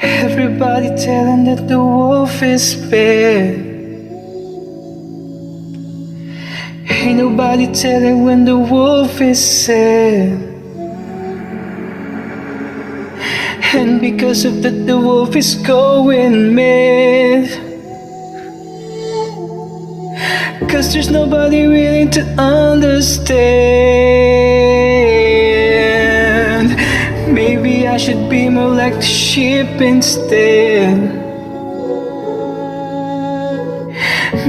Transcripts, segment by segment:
Everybody telling that the wolf is bad. Ain't nobody telling when the wolf is sad. And because of that, the wolf is going mad. 'Cause there's nobody willing to understand. Maybe I should be more like the sheep instead.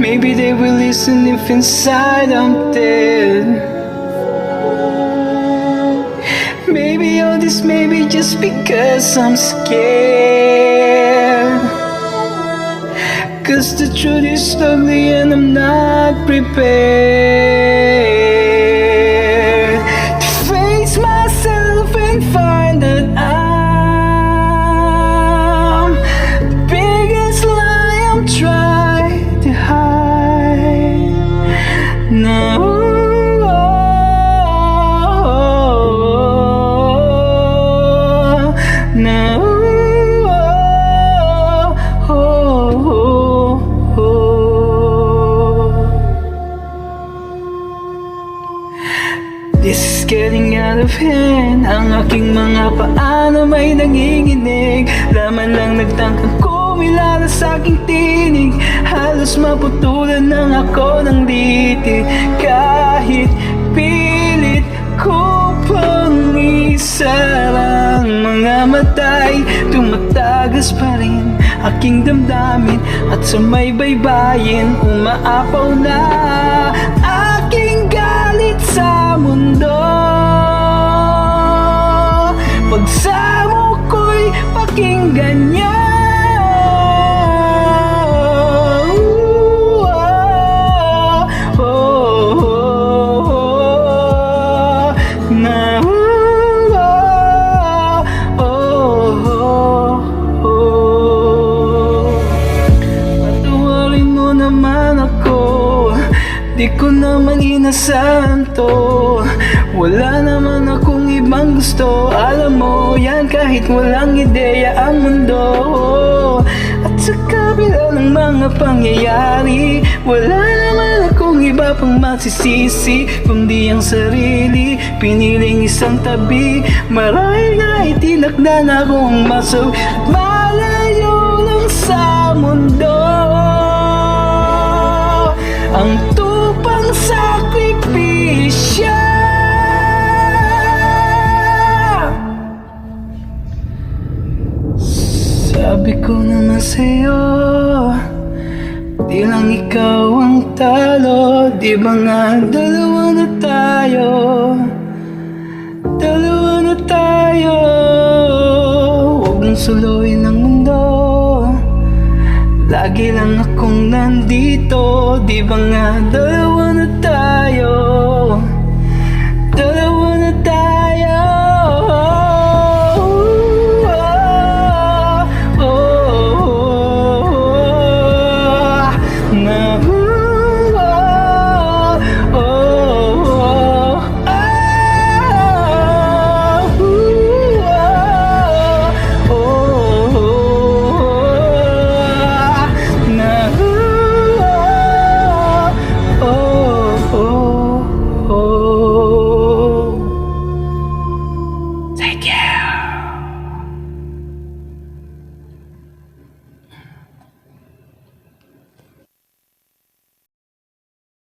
Maybe they will listen if inside I'm dead. Maybe all this maybe just because I'm scared. 'Cause the truth is ugly and I'm not prepared to face myself and find that I'm the biggest lie I'm trying to hide. No. No. This is getting out of hand. Ang aking mga paano may nanginginig. Laman lang nagtangkang kumilala sa aking tinig. Halos maputulan ng ako ng titig. Kahit pilit ko pang isarang mga matay, tumatagas pa rin aking damdamin. At sa may baybayin, umaapaw na aking galit sa mundo. Pagsamo ko'y pakinggan niya. Patawarin mo naman ako, di ko naman inasahan to. Wala naman akong ibang gusto. Alam mo yan, kahit walang ideya ang mundo. At sa kabila ng mga pangyayari, wala naman akong iba pang masisisi kundi ang sarili, piniling isang tabi. Marahil nga itinakda na akong masog, malayo lang sa mundo. Ang tupang sakripisyo. Sabi ko naman sa'yo, di lang ikaw ang talo. Di ba nga dalawa na tayo? Dalawa na tayo. Huwag mong suluin ang mundo, lagi lang akong nandito. Di ba nga dalawa na tayo?